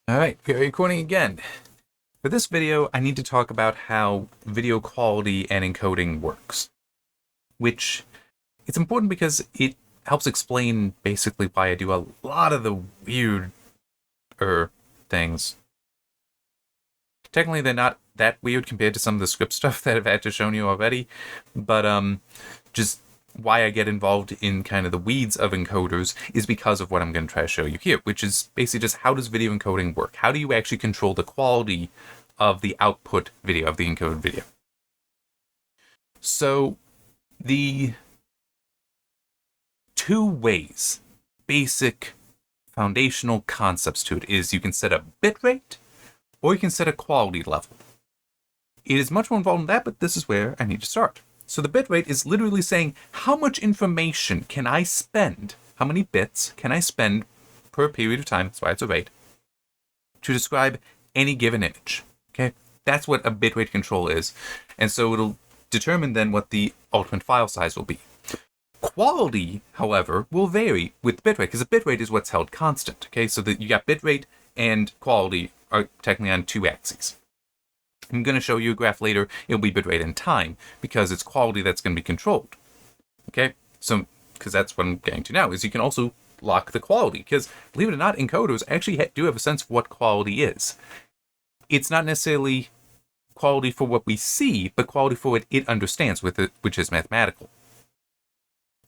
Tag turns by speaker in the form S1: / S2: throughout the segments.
S1: Alright, we are recording again. For this video, I need to talk about how video quality and encoding works. Which, it's important because it helps explain basically why I do a lot of the weird things. Technically, they're not that weird compared to some of the script stuff that I've had to show you already, but just why I get involved in kind of the weeds of encoders is because of what I'm going to try to show you here, which is basically just how does video encoding work? How do you actually control the quality of the output video, of the encoded video? So, the two ways, basic foundational concepts to it is you can set a bitrate or you can set a quality level. It is much more involved in that, but this is where I need to start. So the bitrate is literally saying how much information can I spend, how many bits can I spend per period of time, that's why it's a rate, to describe any given image. Okay, that's what a bitrate control is. And so it'll determine then what the ultimate file size will be. Quality, however, will vary with bitrate, because the bitrate is what's held constant. Okay, so that you got bitrate and quality are technically on two axes. I'm going to show you a graph later. It'll be bitrate and time because it's quality that's going to be controlled. Okay, so because that's what I'm getting to now is you can also lock the quality because believe it or not, encoders actually do have a sense of what quality is. It's not necessarily quality for what we see, but quality for what it understands with it, which is mathematical.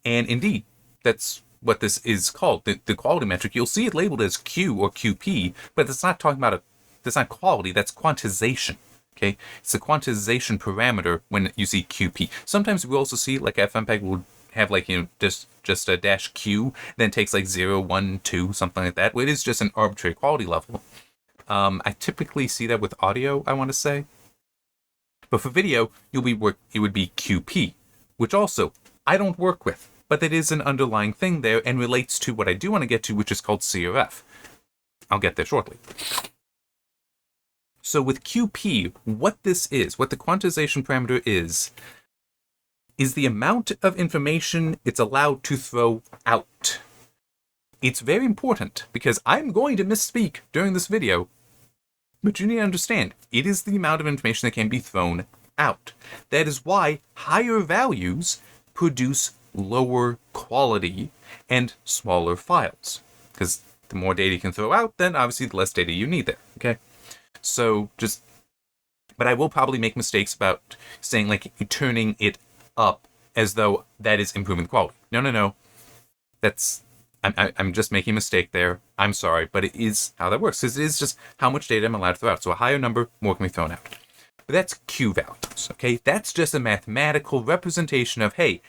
S1: And indeed, that's what this is called. The quality metric, you'll see it labeled as Q or QP, but it's not talking about that's not quality, that's quantization. Okay, it's a quantization parameter when you see QP. Sometimes we also see like FMPEG will have like, just a dash Q, then it takes like 0, 1, 2, something like that. Well, it is just an arbitrary quality level. I typically see that with audio, I want to say. But for video, it would be QP, which also I don't work with, but that is an underlying thing there and relates to what I do want to get to, which is called CRF. I'll get there shortly. So with QP, what this is, what the quantization parameter is the amount of information it's allowed to throw out. It's very important because I'm going to misspeak during this video, but you need to understand, it is the amount of information that can be thrown out. That is why higher values produce lower quality and smaller files. Because the more data you can throw out, then obviously the less data you need there, okay? So but I will probably make mistakes about saying like turning it up as though that is improving quality. No. I'm just making a mistake there. I'm sorry, but it is how that works. Because it is just how much data I'm allowed to throw out. So a higher number, more can be thrown out. But that's Q values, okay? That's just a mathematical representation of, hey,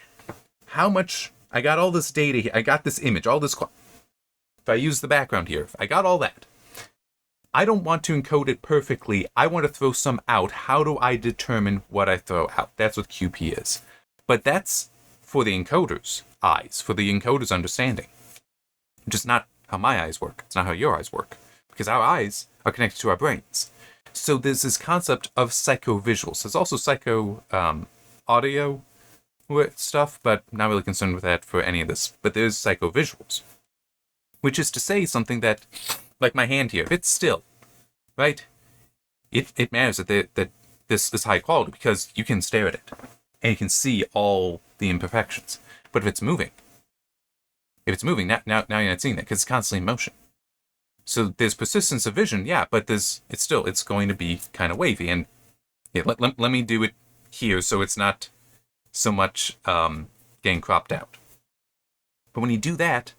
S1: how much, I got all this data here, I got this image, all this, if I use the background here, if I got all that, I don't want to encode it perfectly. I want to throw some out. How do I determine what I throw out? That's what QP is. But that's for the encoder's eyes, for the encoder's understanding. Which is not how my eyes work. It's not how your eyes work. Because our eyes are connected to our brains. So there's this concept of psychovisuals. There's also audio stuff, but not really concerned with that for any of this. But there's psychovisuals. Which is to say something that, like my hand here, if it's still, right? It matters that this is high quality because you can stare at it and you can see all the imperfections. But if it's moving, now you're not seeing that because it's constantly in motion. So there's persistence of vision, yeah, but it's going to be kind of wavy. And yeah, let me do it here so it's not so much getting cropped out. But when you do that,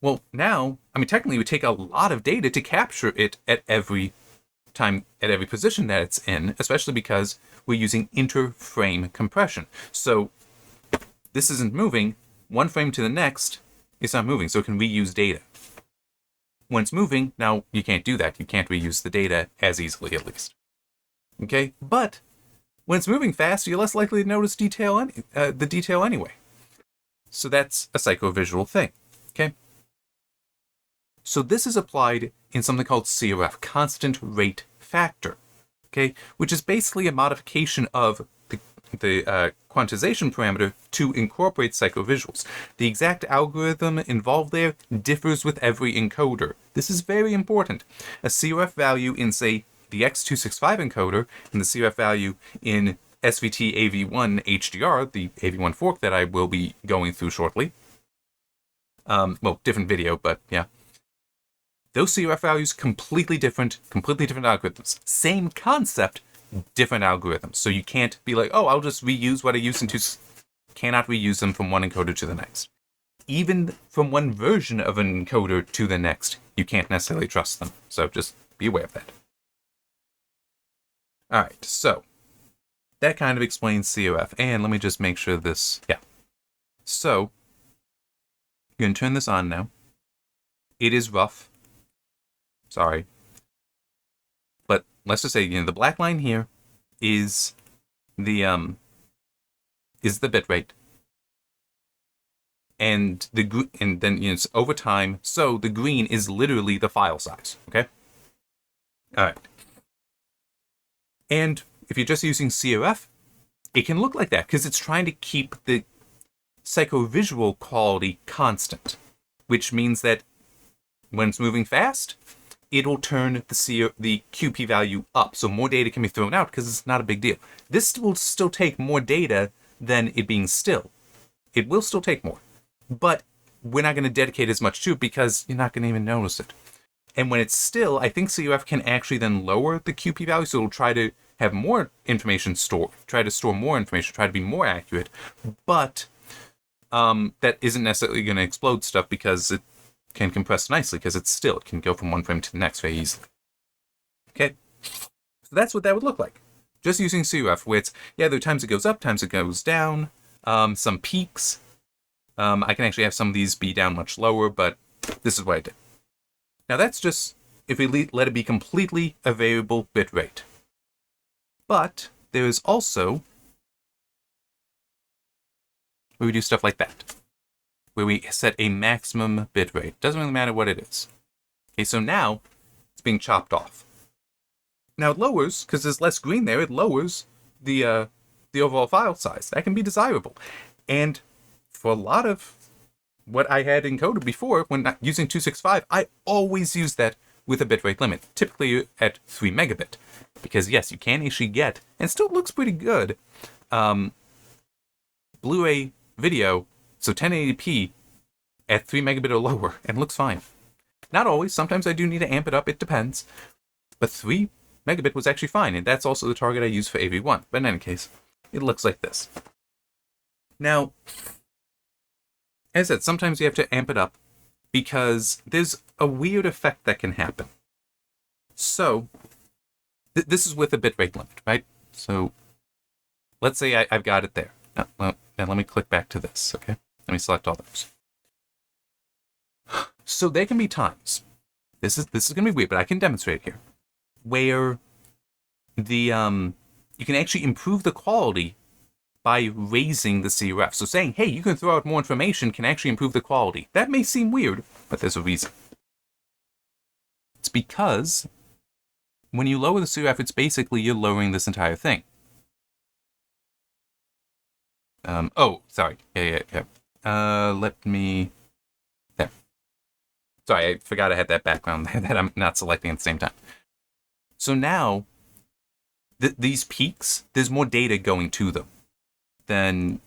S1: well, now, I mean, technically it would take a lot of data to capture it at every time, at every position that it's in, especially because we're using inter-frame compression. So this isn't moving. One frame to the next, it's not moving, so it can reuse data. When it's moving, now you can't do that. You can't reuse the data as easily, at least. Okay? But when it's moving fast, you're less likely to notice the detail anyway. So that's a psychovisual thing. Okay? So this is applied in something called CRF, constant rate factor, okay, which is basically a modification of quantization parameter to incorporate psychovisuals. The exact algorithm involved there differs with every encoder. This is very important. A CRF value in, say, the X265 encoder and the CRF value in SVT AV1 HDR, the AV1 fork that I will be going through shortly. Well, different video, but yeah. Those CRF values, completely different algorithms. Same concept, different algorithms. So you can't be like, oh, I'll just reuse what I used in cannot reuse them from one encoder to the next. Even from one version of an encoder to the next, you can't necessarily trust them. So just be aware of that. All right, so that kind of explains CRF. And let me just make sure this, yeah. So you can turn this on now. It is rough. Sorry. But let's just say, the black line here is the bit rate. And then it's over time. So the green is literally the file size. Okay? All right. And if you're just using CRF, it can look like that because it's trying to keep the psychovisual quality constant, which means that when it's moving fast, it'll turn the QP value up, so more data can be thrown out because it's not a big deal. This will still take more data than it being still. It will still take more, but we're not going to dedicate as much to it because you're not going to even notice it. And when it's still, I think CRF can actually then lower the QP value, so it'll try to have more information stored, try to store more information, try to be more accurate, but that isn't necessarily going to explode stuff because it can compress nicely because it's still. It can go from one frame to the next very easily. Okay? So that's what that would look like. Just using CRF, where it's, there are times it goes up, times it goes down, some peaks. I can actually have some of these be down much lower, but this is what I did. Now that's just if we let it be completely a variable bit rate. But there is also where we do stuff like that, where we set a maximum bit rate. Doesn't really matter what it is. Okay, so now it's being chopped off. Now it lowers, because there's less green there, it lowers the overall file size. That can be desirable. And for a lot of what I had encoded before, when using 265, I always use that with a bitrate limit, typically at 3 megabit. Because yes, you can actually get, and still looks pretty good, Blu-ray video, so 1080p at 3 megabit or lower, and looks fine. Not always, sometimes I do need to amp it up, it depends. But 3 megabit was actually fine, and that's also the target I use for AV1. But in any case, it looks like this. Now, as I said, sometimes you have to amp it up because there's a weird effect that can happen. So, this is with a bitrate limit, right? So, let's say I've got it there. Well, then let me click back to this, okay? Let me select all those. So there can be times, this is going to be weird, but I can demonstrate it here, where the you can actually improve the quality by raising the CRF. So saying, hey, you can throw out more information can actually improve the quality. That may seem weird, but there's a reason. It's because when you lower the CRF, it's basically you're lowering this entire thing. Oh, sorry. Yeah. Let me... There. Sorry, I forgot I had that background there that I'm not selecting at the same time. So now, these peaks, there's more data going to them than,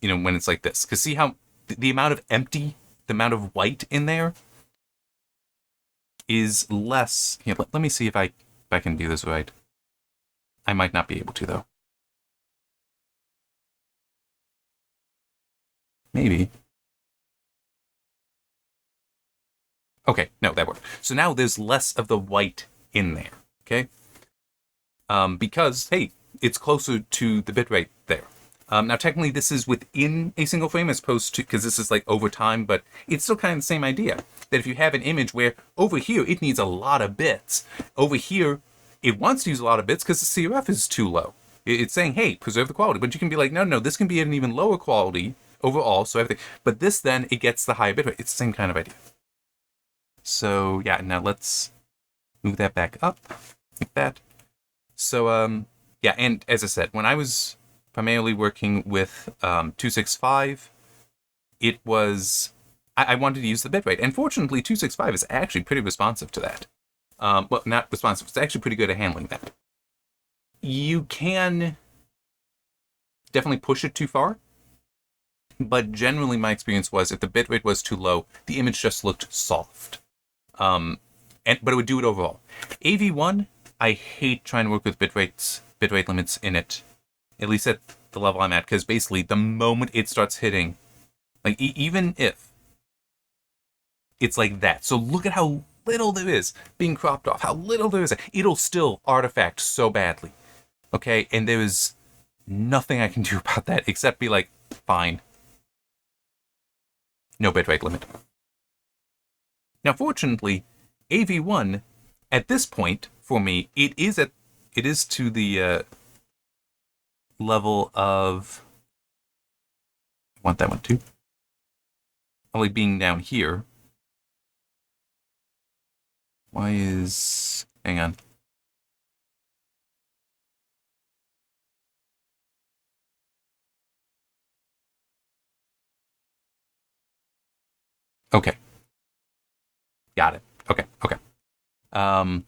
S1: when it's like this. Because see how the amount of empty, the amount of white in there is less... Here, let me see if I can do this right. I might not be able to, though. Maybe. Okay, no, that worked. So now there's less of the white in there, okay? Because, hey, it's closer to the bitrate there. Now, technically, this is within a single frame as opposed to, because this is like over time, but it's still kind of the same idea. That if you have an image where over here, it needs a lot of bits. Over here, it wants to use a lot of bits because the CRF is too low. It's saying, hey, preserve the quality. But you can be like, no, this can be at an even lower quality overall, so everything. But this, then, it gets the higher bitrate. It's the same kind of idea. So, yeah, now let's move that back up, like that. So, yeah, and as I said, when I was primarily working with 265, it was... I wanted to use the bitrate. And fortunately, 265 is actually pretty responsive to that. Well, not responsive. It's actually pretty good at handling that. You can definitely push it too far. But generally, my experience was if the bitrate was too low, the image just looked soft. But it would do it overall. AV1, I hate trying to work with bitrate limits in it. At least at the level I'm at. Because basically, the moment it starts hitting, like even if it's like that. So look at how little there is being cropped off. How little there is. It'll still artifact so badly. Okay? And there is nothing I can do about that except be like, fine. No bitrate limit. Now, fortunately, AV1, at this point, for me, it is to the level of... I want that one too. Only being down here. Why is... Hang on. Okay. Got it. Okay. I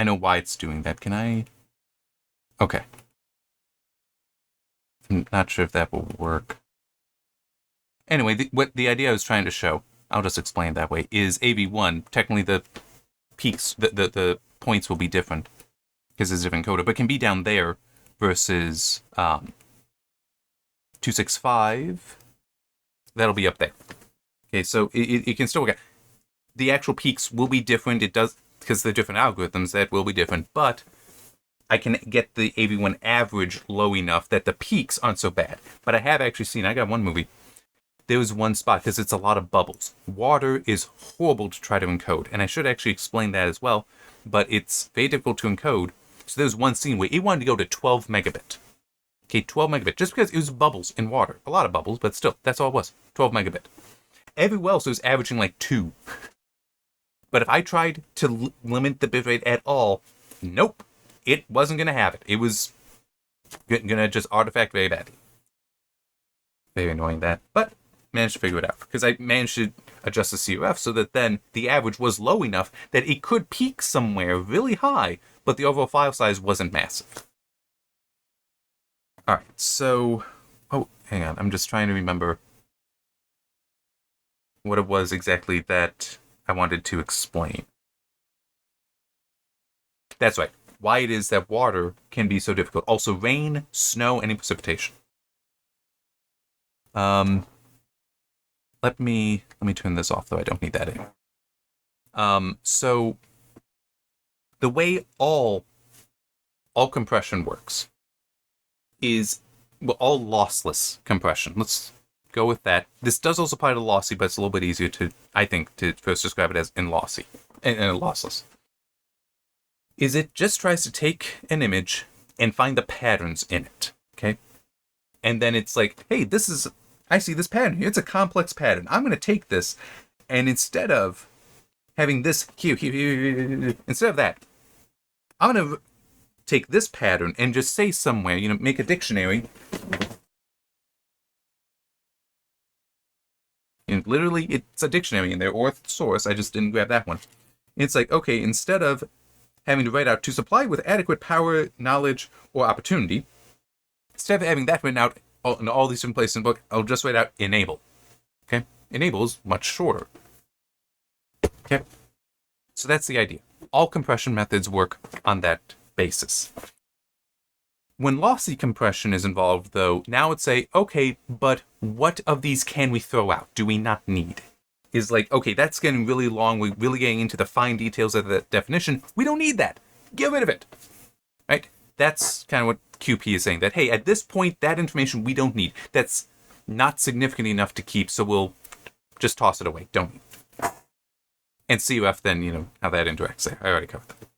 S1: know why it's doing that. Can I... Okay. I'm not sure if that will work. Anyway, the idea I was trying to show, I'll just explain it that way, is AV1, technically the peaks, the points will be different because it's a different encoder, but can be down there versus 265. That'll be up there. Okay, so it can still work out. The actual peaks will be different. It does, because they're different algorithms, that will be different, but I can get the AV1 average low enough that the peaks aren't so bad. But I have actually seen, I got one movie, there was one spot, because it's a lot of bubbles. Water is horrible to try to encode, and I should actually explain that as well, but it's very difficult to encode. So there's one scene where it wanted to go to 12 megabit. Okay, 12 megabit, just because it was bubbles in water. A lot of bubbles, but still, that's all it was, 12 megabit. Everywhere else it was averaging like 2. But if I tried to limit the bitrate at all, nope, it wasn't going to have it. It was going to just artifact very badly. Very annoying that, but managed to figure it out. Because I managed to adjust the CRF so that then the average was low enough that it could peak somewhere really high, but the overall file size wasn't massive. Alright, so... Oh, hang on, I'm just trying to remember what it was exactly that I wanted to explain. That's right. Why it is that water can be so difficult. Also, rain, snow, any precipitation. Let me turn this off, though I don't need that in. So the way all compression works is all lossless compression. Let's go with that. This does also apply to lossy, but it's a little bit easier to, I think, to first describe it as in lossy and lossless. Is it just tries to take an image and find the patterns in it, okay? And then it's like, hey, I see this pattern here. It's a complex pattern. I'm going to take this, and instead of having this here, instead of that, I'm going to take this pattern and just say somewhere, make a dictionary. And literally, it's a dictionary in there, or a source. I just didn't grab that one. It's like, okay, instead of having to write out to supply with adequate power, knowledge, or opportunity, instead of having that written out in all these different places in the book, I'll just write out enable. Okay? Enable is much shorter. Okay? So that's the idea. All compression methods work on that basis. When lossy compression is involved, though, now it's okay, but what of these can we throw out? Do we not need? Is like, okay, that's getting really long. We're really getting into the fine details of the definition. We don't need that. Get rid of it. Right? That's kind of what QP is saying. That, hey, at this point, that information we don't need. That's not significant enough to keep, so we'll just toss it away. Don't need. And CUF, then, how that interacts there. I already covered that.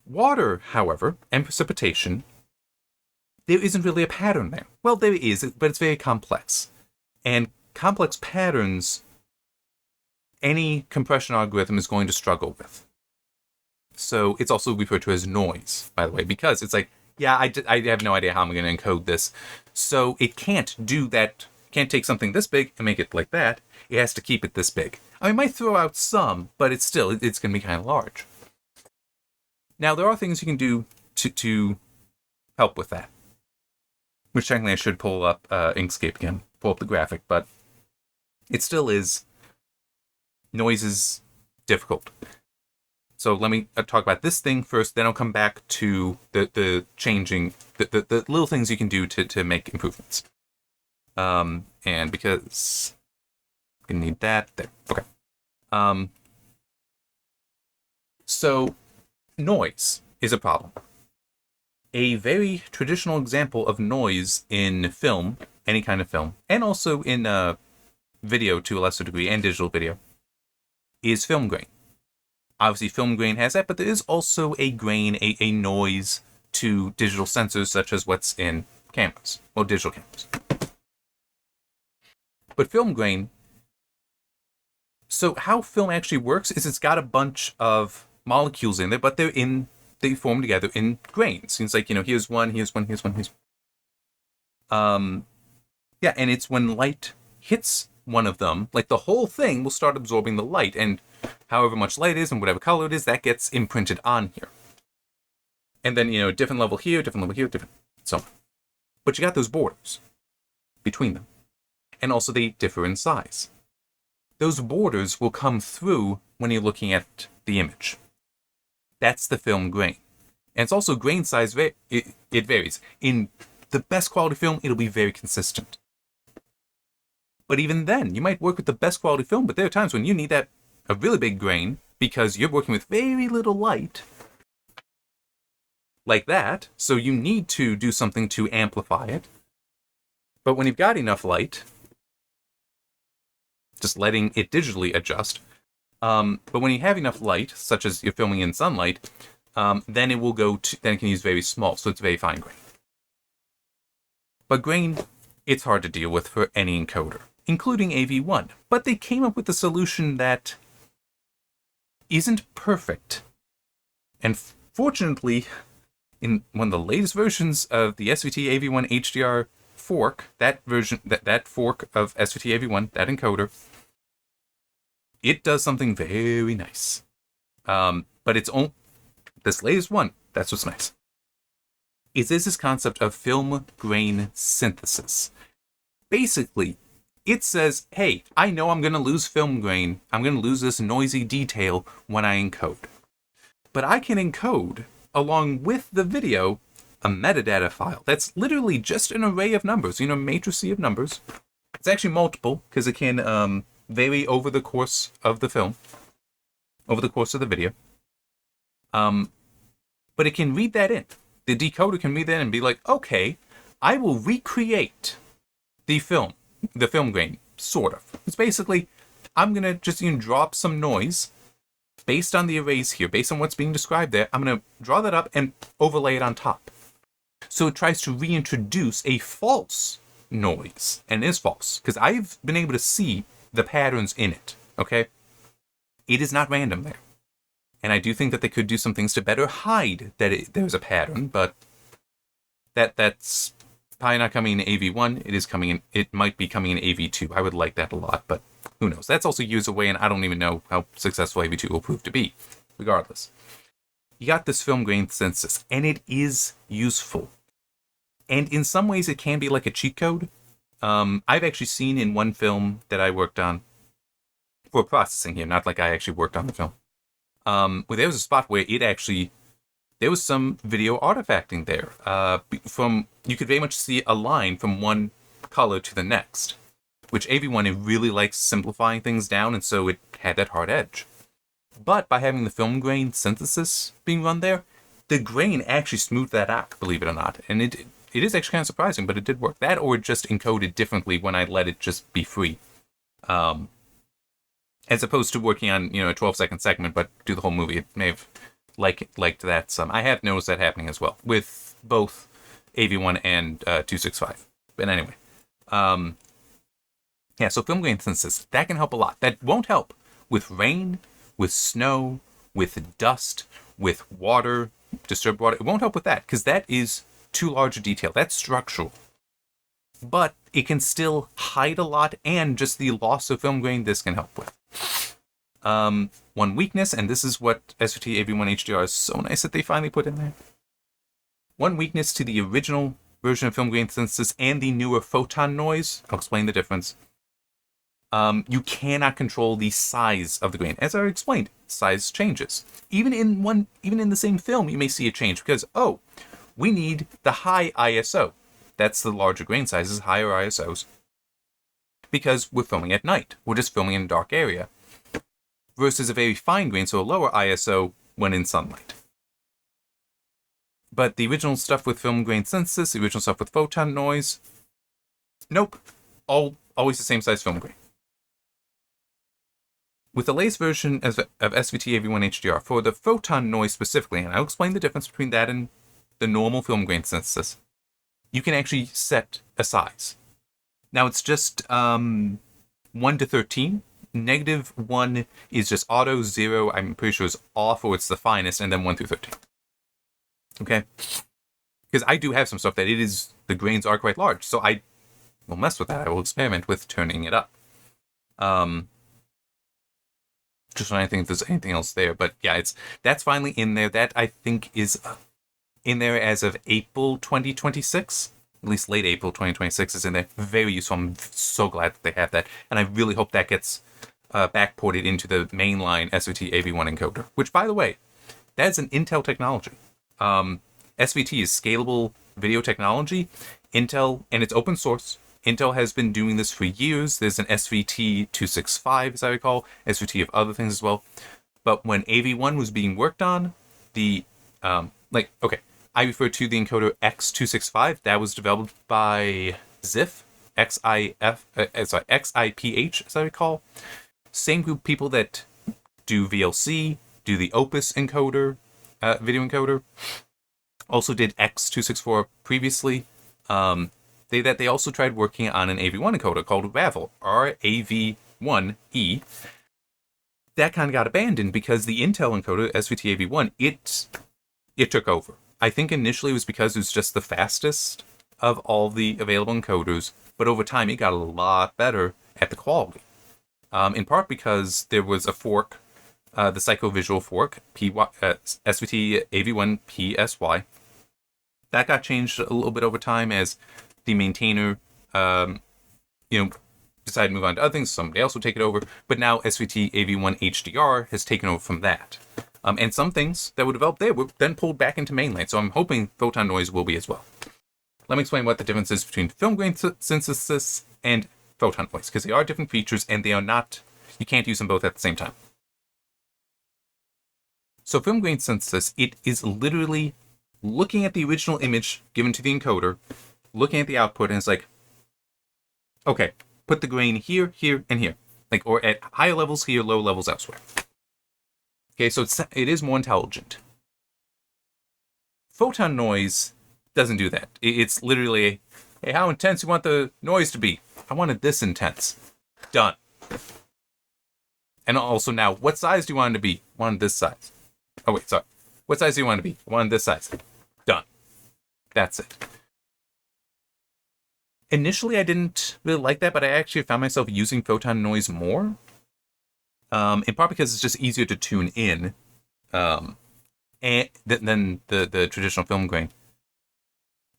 S1: Water, however, and precipitation, there isn't really a pattern there. Well, there is, but it's very complex. And complex patterns, any compression algorithm is going to struggle with. So it's also referred to as noise, by the way, because it's like, yeah, I have no idea how I'm going to encode this. So it can't do that, can't take something this big and make it like that. It has to keep it this big. I mean, it might throw out some, but it's going to be kind of large. Now, there are things you can do to help with that. Which technically I should pull up Inkscape again, pull up the graphic, but it still is. Noise is difficult. So let me talk about this thing first, then I'll come back to the changing, the little things you can do to make improvements. And because I'm going to need that, there, okay. So noise is a problem. A very traditional example of noise in film, any kind of film, and also in video to a lesser degree, and digital video, is film grain. Obviously, film grain has that, but there is also a grain, a noise to digital sensors, such as what's in cameras, well, digital cameras. But film grain, so how film actually works is it's got a bunch of molecules in there, but they form together in grains. It's like, here's one, here's one, here's one, here's one. Yeah, and it's when light hits one of them, like the whole thing will start absorbing the light, and however much light is and whatever color it is, that gets imprinted on here. And then, different level here, different, so on. But you got those borders between them. And also they differ in size. Those borders will come through when you're looking at the image. That's the film grain. And it's also grain size, it varies. In the best quality film, it'll be very consistent. But even then, you might work with the best quality film, but there are times when you need a really big grain because you're working with very little light, like that, so you need to do something to amplify it. But when you've got enough light, just letting it digitally adjust, but when you have enough light, such as you're filming in sunlight, then it will then it can use very small, so it's very fine grain. But grain, it's hard to deal with for any encoder, including AV1. But they came up with a solution that isn't perfect. And fortunately, in one of the latest versions of the SVT AV1 HDR fork, that fork of SVT AV1, that encoder, it does something very nice. But this latest one, that's what's nice. Is this concept of film grain synthesis. Basically, it says, hey, I know I'm going to lose film grain. I'm going to lose this noisy detail when I encode. But I can encode, along with the video, a metadata file. That's literally just an array of numbers, a matrix of numbers. It's actually multiple, because it can vary over the course of the film, over the course of the video. But it can read that in. The decoder can read that in and be like, okay, I will recreate the film grain, sort of. It's basically, I'm going to just drop some noise based on the arrays here, based on what's being described there. I'm going to draw that up and overlay it on top. So it tries to reintroduce a false noise, and it is false, because I've been able to see the patterns in it, okay? It is not random there. And I do think that they could do some things to better hide that there's a pattern, but that's probably not coming in AV1. It might be coming in AV2. I would like that a lot, but who knows? That's also years away, and I don't even know how successful AV2 will prove to be, regardless. You got this film grain synthesis, and it is useful. And in some ways, it can be like a cheat code. I've actually seen in one film that I worked on, for processing here, not like I actually worked on the film, where there was a spot where there was some video artifacting there. You could very much see a line from one color to the next, which AV1, it really likes simplifying things down, and so it had that hard edge. But by having the film grain synthesis being run there, the grain actually smoothed that out, believe it or not. And it is actually kind of surprising, but it did work. That, or it just encoded differently when I let it just be free. As opposed to working on, a 12-second segment, but do the whole movie. It may have liked that some. I have noticed that happening as well, with both AV1 and 265. But anyway. Yeah, so film grain synthesis, that can help a lot. That won't help with rain, with snow, with dust, with water, disturbed water. It won't help with that, because that is too large a detail. That's structural. But it can still hide a lot, and just the loss of film grain, this can help with. One weakness, and this is what SVT AV1 HDR is so nice that they finally put in there. One weakness to the original version of film grain synthesis and the newer photon noise, I'll explain the difference. You cannot control the size of the grain. As I explained, size changes. Even in the same film, you may see a change because, oh, we need the high ISO. That's the larger grain sizes, higher ISOs. Because we're filming at night. We're just filming in a dark area. Versus a very fine grain, so a lower ISO when in sunlight. But the original stuff with film grain synthesis, the original stuff with photon noise, nope. Always the same size film grain. With the latest version of SVT AV1 HDR, for the photon noise specifically, and I'll explain the difference between that and the normal film grain synthesis, you can actually set a size. Now it's just 1 to 13. -1 is just auto, 0 I'm pretty sure is off or it's the finest, and then 1 through 13. Okay? Because I do have some stuff that the grains are quite large, so I will mess with that. I will experiment with turning it up. Just trying to think if there's anything else there, but yeah, that's finally in there. That I think is in there as of April 2026. At least late April 2026 is in there. Very useful. I'm so glad that they have that, and I really hope that gets backported into the mainline SVT AV1 encoder. Which, by the way, that's an Intel technology. SVT is scalable video technology. Intel, and it's open source. Intel has been doing this for years. There's an SVT 265, as I recall, SVT of other things as well. But when AV1 was being worked on, I refer to the encoder X265. That was developed by XIF, XIPH, as I recall. Same group of people that do VLC, do the Opus encoder, video encoder. Also did X264 previously. They also tried working on an AV1 encoder called RAVL, RAV1E. That kind of got abandoned because the Intel encoder, SVT AV1, it took over. I think initially it was because it was just the fastest of all the available encoders, but over time it got a lot better at the quality. In part because there was a fork, the psychovisual fork, SVT AV1 PSY. That got changed a little bit over time as the maintainer, decided to move on to other things. Somebody else would take it over. But now SVT AV1 HDR has taken over from that. And some things that were developed there were then pulled back into mainline. So I'm hoping photon noise will be as well. Let me explain what the difference is between film grain synthesis and photon noise, because they are different features and they are not, you can't use them both at the same time. So film grain synthesis, it is literally looking at the original image given to the encoder, looking at the output, and it's like, okay, put the grain here, here, and here. Or at higher levels here, low levels elsewhere. Okay, so it is more intelligent. Photon noise doesn't do that. It's literally, hey, how intense you want the noise to be? I want it this intense. Done. And also now, what size do you want it to be? I want it this size. Oh, wait, sorry. What size do you want it to be? I want it this size. Done. That's it. Initially, I didn't really like that, but I actually found myself using photon noise more. In part because it's just easier to tune in than the traditional film grain.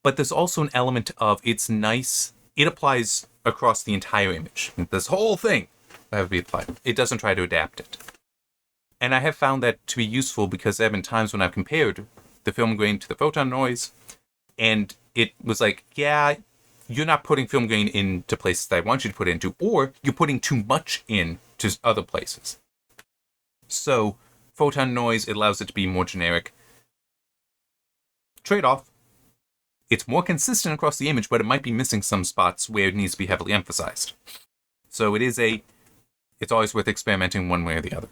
S1: But there's also an element of it's nice. It applies across the entire image. This whole thing will have to be applied. It doesn't try to adapt it. And I have found that to be useful because there have been times when I've compared the film grain to the photon noise, and it was like, yeah, you're not putting film grain into places that I want you to put it into, or you're putting too much in to other places. So, photon noise, it allows it to be more generic. Trade-off, it's more consistent across the image, but it might be missing some spots where it needs to be heavily emphasized. So it's always worth experimenting one way or the other.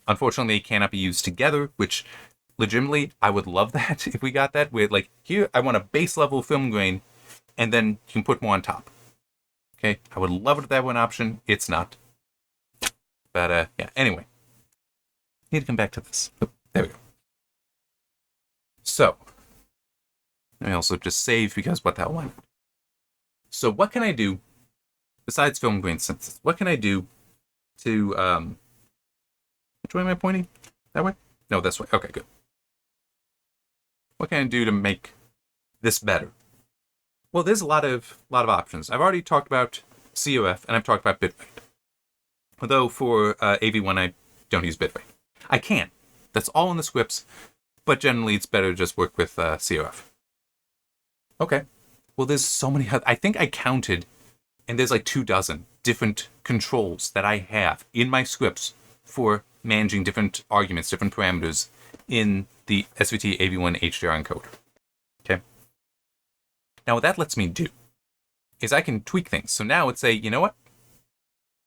S1: Unfortunately, they cannot be used together, which legitimately, I would love that if we got that, where here, I want a base level film grain, and then you can put more on top. Okay, I would love it if that were an option. It's not. But, yeah, anyway. Need to come back to this. There we go. So, let me also just save because what the hell, why? So what can I do besides film grain synthesis? What can I do to, which way am I pointing? That way? No, this way. Okay, good. What can I do to make this better? Well, there's a lot of options. I've already talked about COF and I've talked about bitrate. Although for AV1 I don't use bitrate. I can. That's all in the scripts, but generally it's better to just work with COF. Okay. Well, there's so many. I think I counted, and there's like 24 different controls that I have in my scripts for managing different arguments, different parameters in the SVT AV1 HDR encoder. Okay. Now, what that lets me do is I can tweak things. So now it's say, you know what?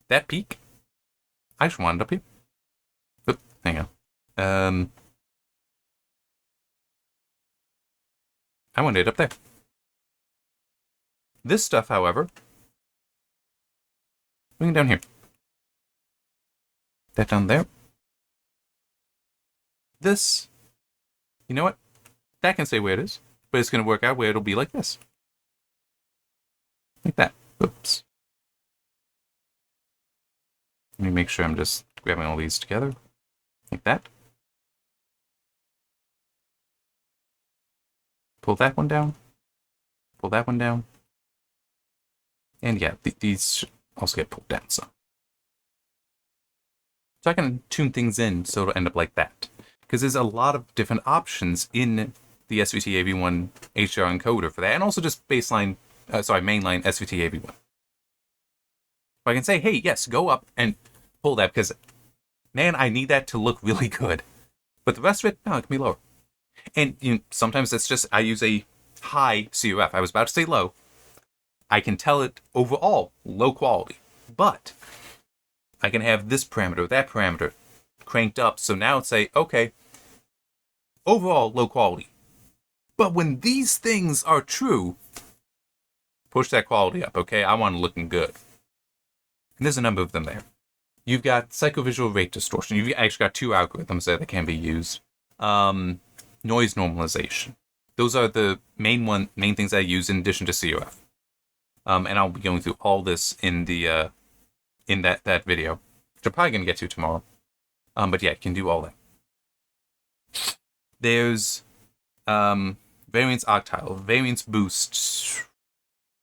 S1: That peak, I just want it up here. Oop, hang on. I want it up there. This stuff, however, bring it down here. That down there. This, you know what? That can stay where it is, but it's going to work out where it'll be like this. Like that. Oops. Let me make sure I'm just grabbing all these together. Like that. Pull that one down. Pull that one down. And yeah, these should also get pulled down some. So I can tune things in so it'll end up like that. Because there's a lot of different options in the SVT AV1 HDR encoder for that. And also just mainline SVT AV1. I can say, hey, yes, go up and pull that because, man, I need that to look really good. But the rest of it, no, it can be lower. And sometimes it's just, I use a high COF. I was about to say low. I can tell it overall low quality, but I can have this parameter, that parameter cranked up. So now it's say, okay, overall low quality. But when these things are true, push that quality up, okay? I want it looking good. And there's a number of them there. You've got psychovisual rate distortion. You've actually got 2 algorithms there that can be used. Noise normalization. Those are the main things I use in addition to COF. And I'll be going through all this in the in that video, which I'm probably going to get to tomorrow. But yeah, you can do all that. There's variance octile, variance boost.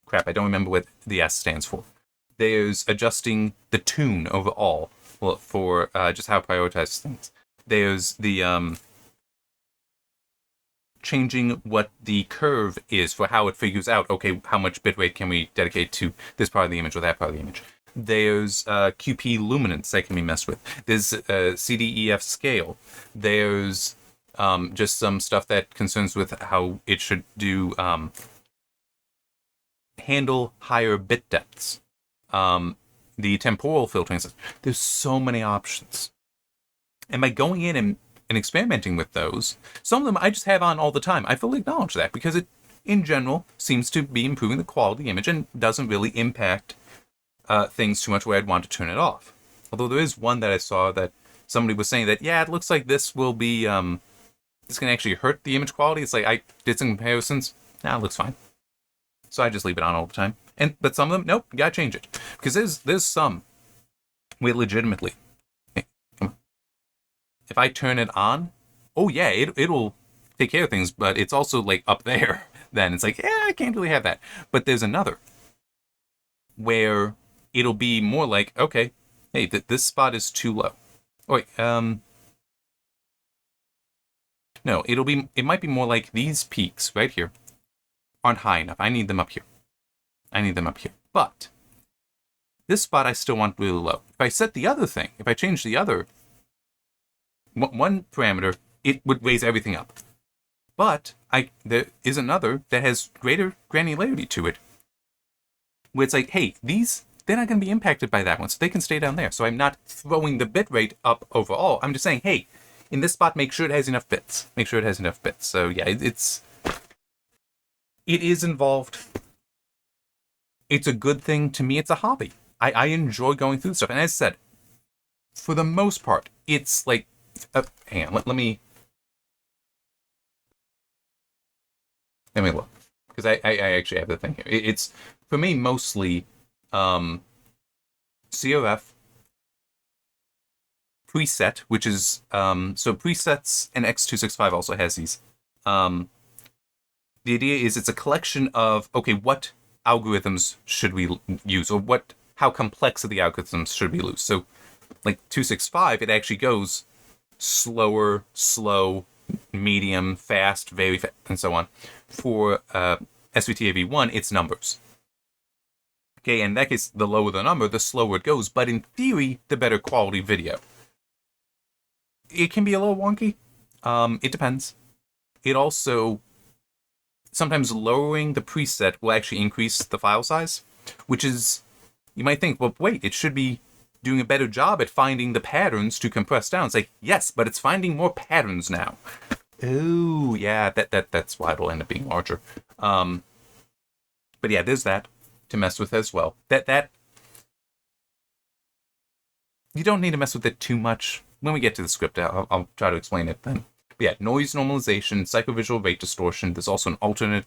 S1: Crap, I don't remember what the S stands for. There's adjusting the tune overall for just how it prioritizes things. There's the changing what the curve is for how it figures out, okay, how much bitrate can we dedicate to this part of the image or that part of the image. There's QP luminance that can be messed with. There's CDEF scale. There's just some stuff that concerns with how it should do handle higher bit depths. The temporal filtering system. There's so many options. And by going in and experimenting with those, some of them I just have on all the time. I fully acknowledge that because it, in general, seems to be improving the quality of the image and doesn't really impact things too much where I'd want to turn it off. Although there is one that I saw that somebody was saying that, yeah, it looks like this will be, this can actually hurt the image quality. It's like, I did some comparisons. Nah, it looks fine. So I just leave it on all the time. But some of them, nope, you gotta change it. Because there's some where legitimately, if I turn it on, oh yeah, it'll take care of things, but it's also like up there. Then it's like, yeah, I can't really have that. But there's another where it'll be more like, okay, hey, this spot is too low. Oh, wait, no, it might be more like these peaks right here aren't high enough. I need them up here. But this spot I still want really low. If I set the other thing, if I change the other one parameter, it would raise everything up. But there is another that has greater granularity to it, where it's like, hey, they're not going to be impacted by that one, so they can stay down there. So I'm not throwing the bit rate up overall. I'm just saying, hey, in this spot, make sure it has enough bits. So yeah, it is involved. It's a good thing. To me, it's a hobby. I enjoy going through stuff. And as I said, for the most part, it's like, hang on, let me Let me look. Because I actually have the thing here. It's, for me, mostly CRF, preset, which is, so presets, and X265 also has these. The idea is it's a collection of, okay, what algorithms should we use, or how complex are the algorithms should we use? So, like 265, it actually goes slower, slow, medium, fast, very fast, and so on. For SVT-AV1, it's numbers. Okay, in that case, the lower the number, the slower it goes, but in theory, the better quality video. It can be a little wonky. It depends. It also, sometimes lowering the preset will actually increase the file size, which is, you might think, well, wait, it should be doing a better job at finding the patterns to compress down. It's like, yes, but it's finding more patterns now. Oh, yeah, that's why it'll end up being larger. But yeah, there's that to mess with as well. That you don't need to mess with it too much. When we get to the script, I'll try to explain it then. But yeah, noise normalization, psychovisual rate distortion. There's also an alternate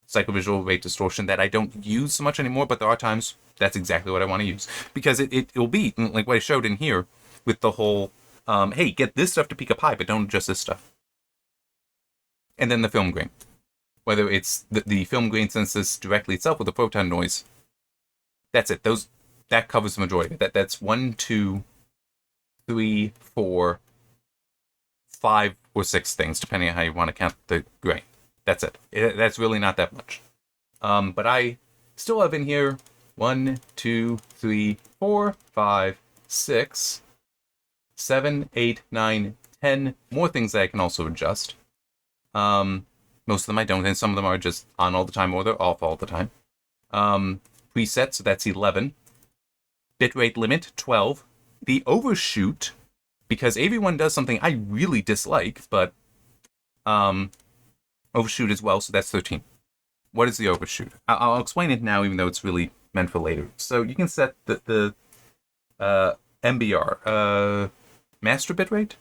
S1: psychovisual rate distortion that I don't use so much anymore, but there are times that's exactly what I want to use. Because it'll be, like what I showed in here, with the whole, hey, get this stuff to peak up high, but don't adjust this stuff. And then the film grain. Whether it's the film grain synthesis directly itself or the photon noise. That's it. That covers the majority of it. That's 1, 2, 3, 4, 5 or 6 things, depending on how you want to count the grain. That's it. That's really not that much. But I still have in here 1, 2, 3, 4, 5, 6, 7, 8, 9, 10 more things that I can also adjust. Most of them I don't, and some of them are just on all the time or they're off all the time. Preset, so that's 11. Bitrate limit, 12. The overshoot, because AV1 does something I really dislike, but overshoot as well, so that's 13. What is the overshoot? I'll explain it now, even though it's really meant for later. So you can set the MBR, master bitrate?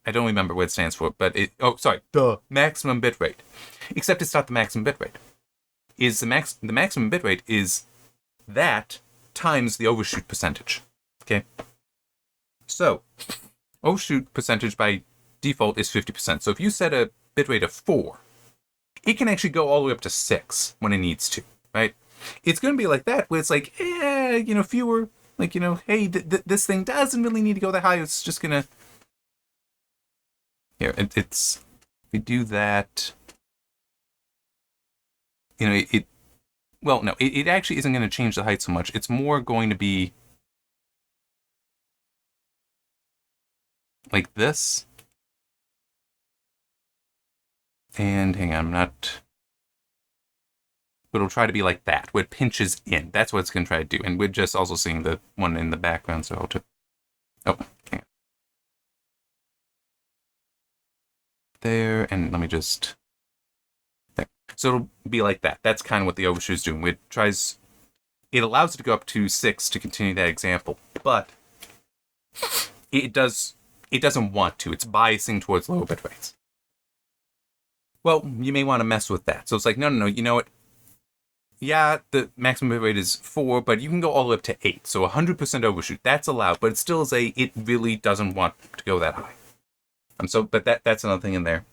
S1: I don't remember what it stands for, but the maximum bitrate. Except it's not the maximum bitrate. The maximum bitrate is that times the overshoot percentage. Okay? So, overshoot percentage by default is 50%. So if you set a bitrate of 4, it can actually go all the way up to 6 when it needs to, right? It's going to be like that, where it's like, fewer, like, hey, this thing doesn't really need to go that high. It's just going to... Here, if we do that, it actually isn't going to change the height so much. It's more going to be like this. And hang on, but it'll try to be like that, where it pinches in. That's what it's going to try to do. And we're just also seeing the one in the background, so I'll just... Oh, hang on. There, and let me just... There. So it'll be like that. That's kind of what the overshoot is doing. It allows it to go up to 6 to continue that example, but it doesn't want to. It's biasing towards lower bit rates. Well, you may want to mess with that. So it's like, no, you know what? Yeah, the maximum bit rate is 4, but you can go all the way up to 8. So 100% overshoot, that's allowed, but it still is it really doesn't want to go that high. But that's another thing in there.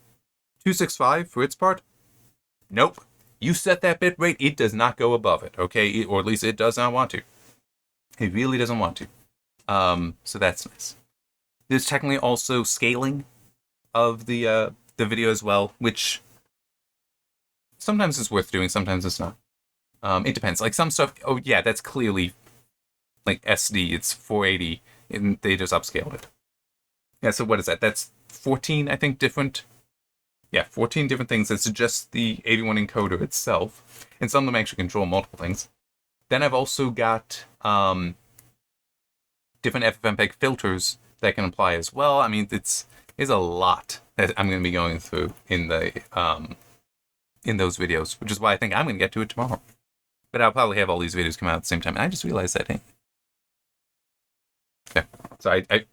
S1: 265 for its part, nope. You set that bit rate, it does not go above it, okay? Or at least it does not want to. It really doesn't want to. So that's nice. There's technically also scaling of the video as well, which sometimes is worth doing, sometimes it's not. It depends. Like some stuff, oh yeah, that's clearly like SD, it's 480, and they just upscaled it. Yeah, so what is that? That's 14, I think, different. Yeah, 14 different things. It's just the AV1 encoder itself, and some of them actually control multiple things. Then I've also got different FFmpeg filters that can apply as well. I mean, there's a lot that I'm going to be going through in the in those videos, which is why I think I'm going to get to it tomorrow. But I'll probably have all these videos come out at the same time. And I just realized that. Hey. Yeah. So I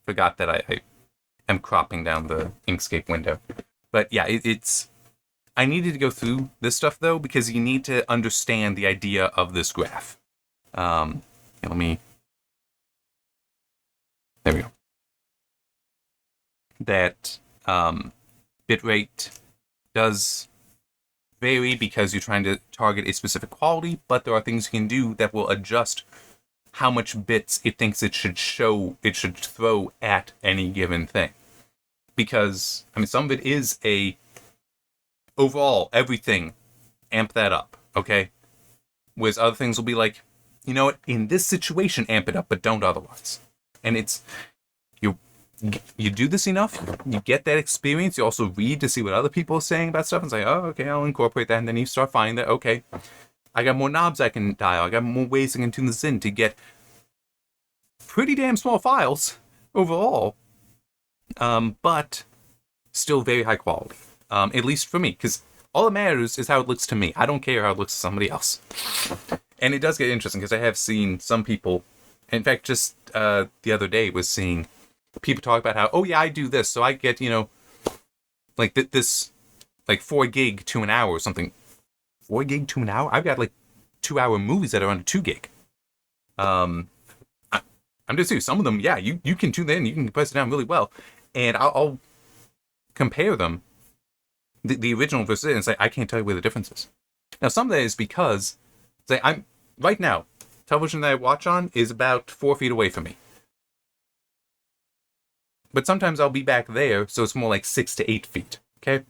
S1: forgot that I am cropping down the Inkscape window. But yeah, it's... I needed to go through this stuff, though, because you need to understand the idea of this graph. Let me... There we go. That bitrate does vary because you're trying to target a specific quality, but there are things you can do that will adjust how much bits it thinks it should throw at any given thing. Because, I mean, some of it is overall, everything, amp that up, okay? Whereas other things will be like, you know what, in this situation, amp it up, but don't otherwise. And it's, you do this enough, you get that experience, you also read to see what other people are saying about stuff, and say, oh, okay, I'll incorporate that, and then you start finding that, okay, I got more knobs I can dial, I got more ways I can tune this in to get pretty damn small files overall, but still very high quality, at least for me, because all that matters is how it looks to me. I don't care how it looks to somebody else. And it does get interesting, because I have seen some people, in fact, just the other day was seeing people talk about how, oh yeah, I do this, so I get, like this, like 4 gig to an hour or something. 4 gig to an hour? I've got like 2-hour movies that are under 2 gig. I'm just serious. Some of them, yeah, you can tune in, you can compress it down really well, and I'll compare them, the original versus it, and say, I can't tell you where the difference is. Now, some of that is because, say, right now, television that I watch on is about 4 feet away from me. But sometimes I'll be back there, so it's more like 6 to 8 feet, okay?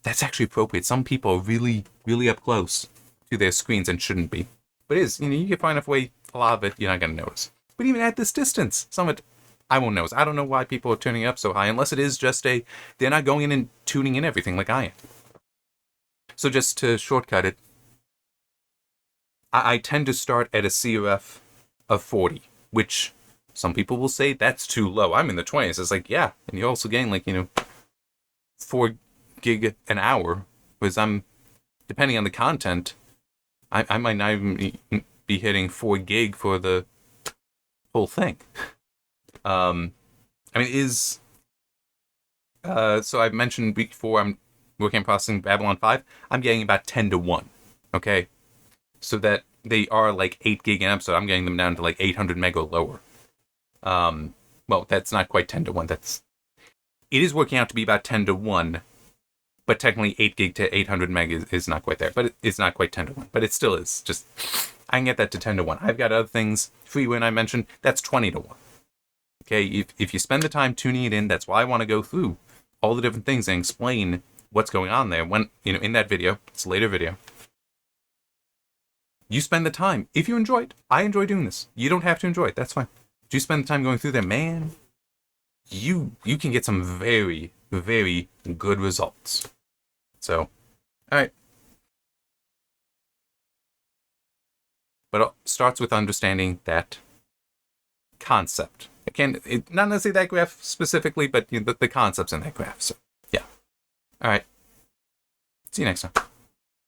S1: That's actually appropriate. Some people are really, really up close to their screens and shouldn't be. But it is, you can find enough way, a lot of it, you're not going to notice. But even at this distance, some of it, I won't notice. I don't know why people are turning it up so high, unless it is just they're not going in and tuning in everything like I am. So just to shortcut it, I tend to start at a CRF of 40, which some people will say that's too low. I'm in the 20s. It's like, yeah, and you're also getting like, 4 gig an hour, whereas I'm, depending on the content, I might not even be hitting 4 gig for the whole thing. So I've mentioned before I'm working on processing Babylon 5. I'm getting about 10 to 1, okay? So that they are like 8 gig an episode. I'm getting them down to like 800 meg or lower. Well, that's not quite 10 to 1. It is working out to be about 10 to 1, but technically 8 gig to 800 meg is not quite there. But it's not quite 10 to 1. But it still is. Just, I can get that to 10 to 1. I've got other things, Freewin I mentioned, that's 20 to 1. Okay, if you spend the time tuning it in, that's why I want to go through all the different things and explain what's going on there. When, in that video, it's a later video. You spend the time. If you enjoy it, I enjoy doing this. You don't have to enjoy it, that's fine. If you spend the time going through there, man, you can get some very, very good results. So, alright. But it starts with understanding that concept. Not necessarily that graph specifically, but the concepts in that graph. So, yeah. Alright. See you next time.